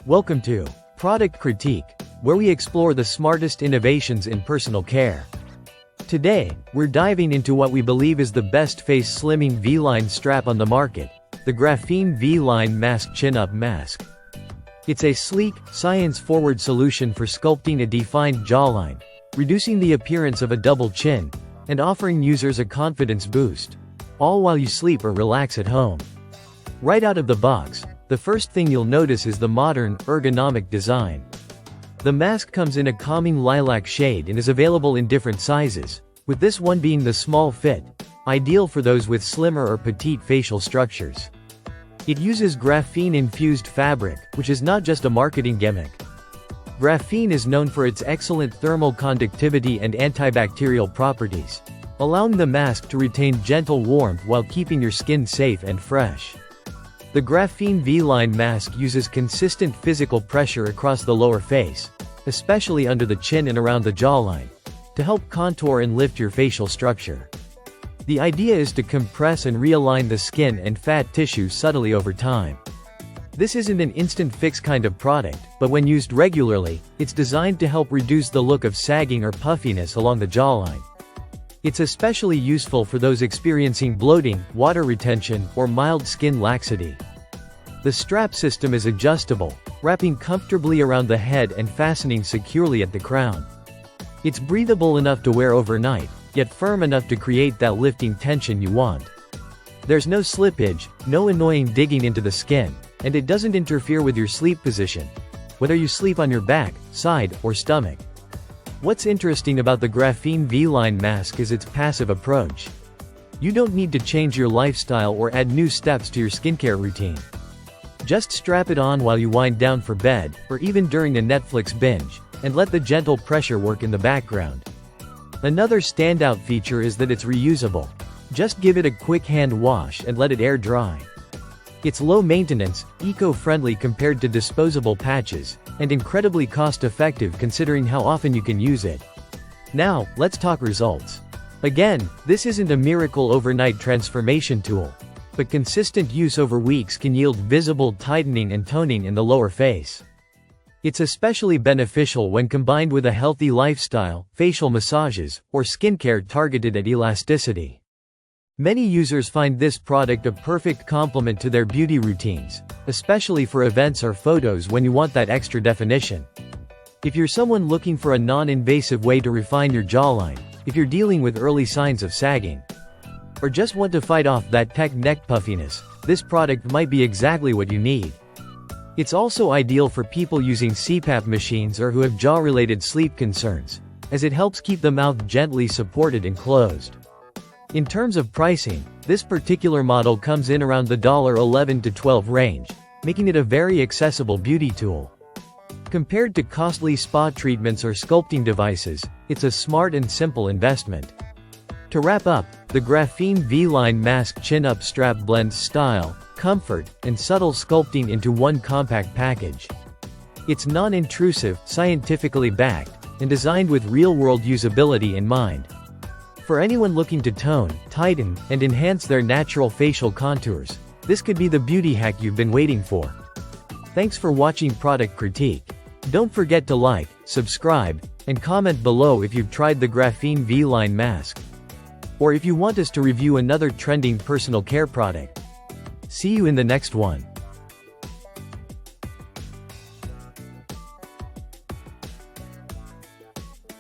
Welcome to Product Critique, where we explore the smartest innovations in personal care. Today, we're diving into what we believe is the best face slimming V-line strap on the market, the Graphene V-line Mask Chin-Up Mask. It's a sleek, science-forward solution for sculpting a defined jawline, reducing the appearance of a double chin, and offering users a confidence boost, all while you sleep or relax at home. Right out of the box, the first thing you'll notice is the modern, ergonomic design. The mask comes in a calming lilac shade and is available in different sizes, with this one being the small fit, ideal for those with slimmer or petite facial structures. It uses graphene-infused fabric, which is not just a marketing gimmick. Graphene is known for its excellent thermal conductivity and antibacterial properties, allowing the mask to retain gentle warmth while keeping your skin safe and fresh. The Graphene V-line mask uses consistent physical pressure across the lower face, especially under the chin and around the jawline, to help contour and lift your facial structure. The idea is to compress and realign the skin and fat tissue subtly over time. This isn't an instant fix kind of product, but when used regularly, it's designed to help reduce the look of sagging or puffiness along the jawline. It's especially useful for those experiencing bloating, water retention, or mild skin laxity. The strap system is adjustable, wrapping comfortably around the head and fastening securely at the crown. It's breathable enough to wear overnight, yet firm enough to create that lifting tension you want. There's no slippage, no annoying digging into the skin, and it doesn't interfere with your sleep position, whether you sleep on your back, side, or stomach. What's interesting about the Graphene V-line mask is its passive approach. You don't need to change your lifestyle or add new steps to your skincare routine. Just strap it on while you wind down for bed, or even during a Netflix binge, and let the gentle pressure work in the background. Another standout feature is that it's reusable. Just give it a quick hand wash and let it air dry. It's low maintenance, eco-friendly compared to disposable patches, and incredibly cost-effective considering how often you can use it. Now, let's talk results. Again, this isn't a miracle overnight transformation tool, but consistent use over weeks can yield visible tightening and toning in the lower face. It's especially beneficial when combined with a healthy lifestyle, facial massages, or skincare targeted at elasticity. Many users find this product a perfect complement to their beauty routines, especially for events or photos when you want that extra definition. If you're someone looking for a non-invasive way to refine your jawline, if you're dealing with early signs of sagging, or just want to fight off that tech neck puffiness, this product might be exactly what you need. It's also ideal for people using CPAP machines or who have jaw-related sleep concerns, as it helps keep the mouth gently supported and closed. In terms of pricing, this particular model comes in around the $11 to $12 range, making it a very accessible beauty tool. Compared to costly spa treatments or sculpting devices, it's a smart and simple investment. To wrap up, the Graphene V-line mask chin-up strap blends style, comfort, and subtle sculpting into one compact package. It's non-intrusive, scientifically backed, and designed with real-world usability in mind. For anyone looking to tone, tighten, and enhance their natural facial contours, this could be the beauty hack you've been waiting for. Thanks for watching Product Critique. Don't forget to like, subscribe, and comment below if you've tried the Graphene V-line mask, or if you want us to review another trending personal care product. See you in the next one.